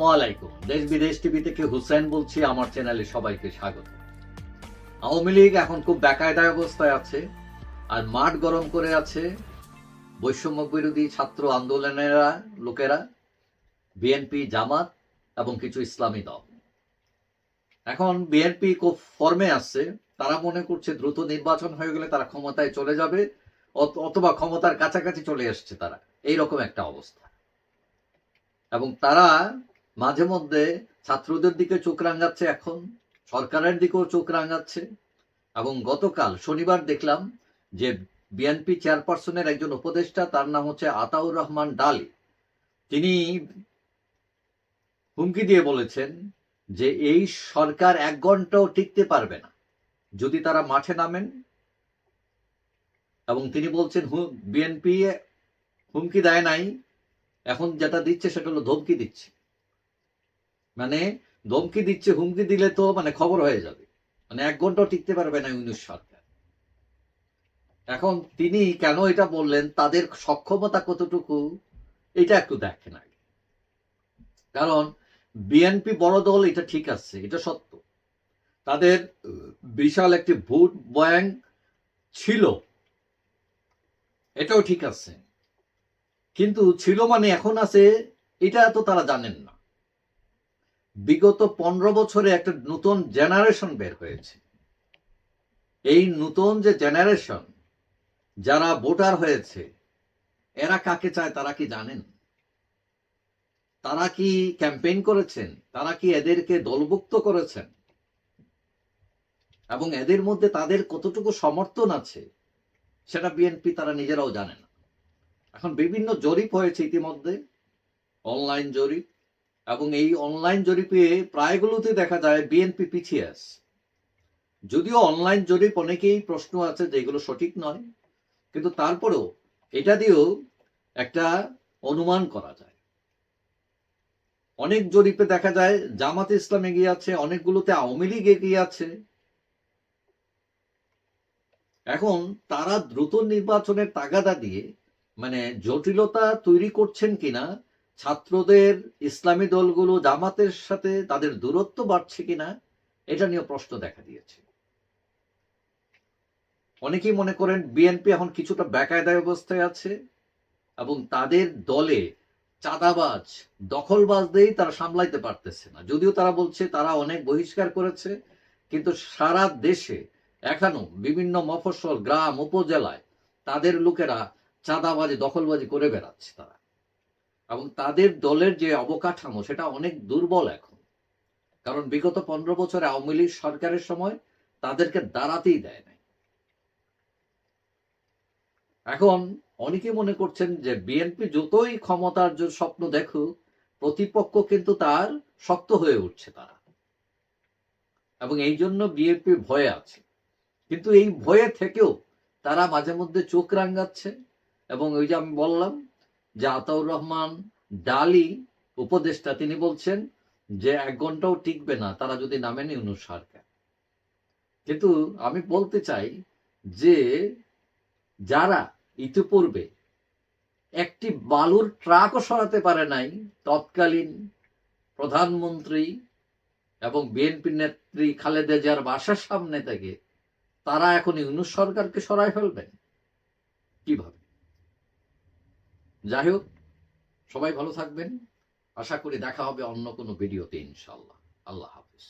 আসসালামু আলাইকুম। দেশ বিদেশ টিভি থেকে হুসেন বলছি, আমার চ্যানেলে সবাইকে স্বাগত। আওয়ামী লীগ এখন খুব বেকায়দা অবস্থায় আছে, আর মাঠ গরম করে আছে বৈষম্য বিরোধী ছাত্র আন্দোলনের লোকেরা, বিএনপি, জামাত এবং কিছু ইসলামী দল। এখন বিএনপি খুব ফর্মে আসছে, তারা মনে করছে দ্রুত নির্বাচন হয়ে গেলে তারা ক্ষমতায় চলে যাবে, অথবা ক্ষমতার কাছাকাছি চলে এসছে তারা, এইরকম একটা অবস্থা। এবং তারা মাঝে মধ্যে ছাত্রদের দিকে চোখ রাঙাচ্ছে, এখন সরকারের দিকেও চোখ রাঙাচ্ছে। এবং গতকাল শনিবার দেখলাম যে বিএনপি চেয়ারপারসনের একজন উপদেষ্টা, তার নাম হচ্ছে আতাউর রহমান ডালি, তিনি হুমকি দিয়ে বলেছেন যে এই সরকার 1 ঘন্টাও টিকতে পারবে না যদি তারা মাঠে নামেন। এবং তিনি বলছেন বিএনপি হুমকি দেয় নাই, এখন যেটা দিচ্ছে সেটা হলো ধমকি দিচ্ছে। মানে ধমকি দিচ্ছে, হুমকি দিলে তো মানে খবর হয়ে যাবে, মানে 1 ঘন্টাও টিকতে পারবে না ইউনূস সরকার। এখন তিনি কেন এটা বললেন, তাদের সক্ষমতা কতটুকু, এটা একটু দেখেন আগে। কারণ বিএনপি বড় দল, এটা ঠিক আছে, এটা সত্য, তাদের বিশাল একটি ভোট ব্যাংক ছিল, এটাও ঠিক আছে, কিন্তু ছিল মানে এখন আছে এটা তো তারা জানেন না। বিগত 15 বছরে একটা নতুন জেনারেশন বের হয়েছে। এই নতুন যে জেনারেশন, যারা ভোটার হয়েছে, এরা কাকে চায় তারা কি জানেন? তারা কি ক্যাম্পেইন করেছেন? তারা কি এদেরকে দলভুক্ত করেছেন? এবং এদের মধ্যে তাদের কতটুকু সমর্থন আছে সেটা বিএনপি তারা নিজেরাও জানে না। এখন বিভিন্ন জরিপ হয়েছে ইতিমধ্যে, অনলাইন জরিপ, এবং এই অনলাইন জরিপে প্রায়গুলোতে দেখা যায় বিএনপি পিছিয়ে আছে। যদিও অনলাইন জরিপ অনেকেই প্রশ্ন আছে যে এগুলো সঠিক নয়, কিন্তু তারপরেও এটা দিয়েও একটা অনুমান করা যায়। অনেক জরিপে দেখা যায় জামাতে ইসলাম এগিয়ে আছে, অনেকগুলোতে আওয়ামী লীগ এগিয়ে আছে। এখন তারা দ্রুত নির্বাচনের তাগাদা দিয়ে মানে জটিলতা তৈরি করছেন কিনা, ছাত্রদের, ইসলামী দলগুলো জামাতের সাথে তাদের দূরত্ব বাড়ছে কিনা, এটা নিয়ে প্রশ্ন দেখা দিয়েছে। অনেকেই মনে করেন বিএনপি এখন কিছুটা বেকায়দা অবস্থায় আছে, এবং তাদের দলে চাঁদাবাজ, দখলবাজদেরই তারা সামলাইতে পারতেছে না। যদিও তারা বলছে তারা অনেক বহিষ্কার করেছে, কিন্তু সারা দেশে এখনো বিভিন্ন মফস্বল, গ্রাম, উপজেলায় তাদের লোকেরা চাঁদাবাজি, দখলবাজি করে বেড়াচ্ছে তারা। এবং তাদের দলের যে অবকাঠামো সেটা অনেক দুর্বল এখন, কারণ বিগত 15 বছরে আওয়ামী লীগ সরকারের সময় তাদেরকে দাঁড়াতেই দেয় নাই। এখন অনেকে মনে করছেন যে বিএনপি যতই ক্ষমতার স্বপ্ন দেখুক, প্রতিপক্ষ কিন্তু তার শক্ত হয়ে উঠছে তারা, এবং এই জন্য বিএনপি ভয়ে আছে। কিন্তু এই ভয়ে থেকেও তারা মাঝে মধ্যে চোখ রাঙাচ্ছে। এবং ওই যে আমি বললাম যে আতাউর রহমান ডালি উপদেষ্টা, তিনি বলছেন যে 1 ঘন্টাও টিকবে না তারা যদি নামেন ইউনূস সরকার। কিন্তু আমি বলতে চাই যে যারা ইতিপূর্বে একটি বালুর ট্রাকও সরাতে পারে নাই তৎকালীন প্রধানমন্ত্রী এবং বিএনপি নেত্রী খালেদা জিয়ার বাসার সামনে থেকে, তারা এখন ইউনূস সরকারকে সরায় ফেলবেন কিভাবে? যাই হোক, সবাই ভালো থাকবেন। আশা করি দেখা হবে অন্য কোনো ভিডিওতে, ইনশাআল্লাহ। আল্লাহ হাফেজ।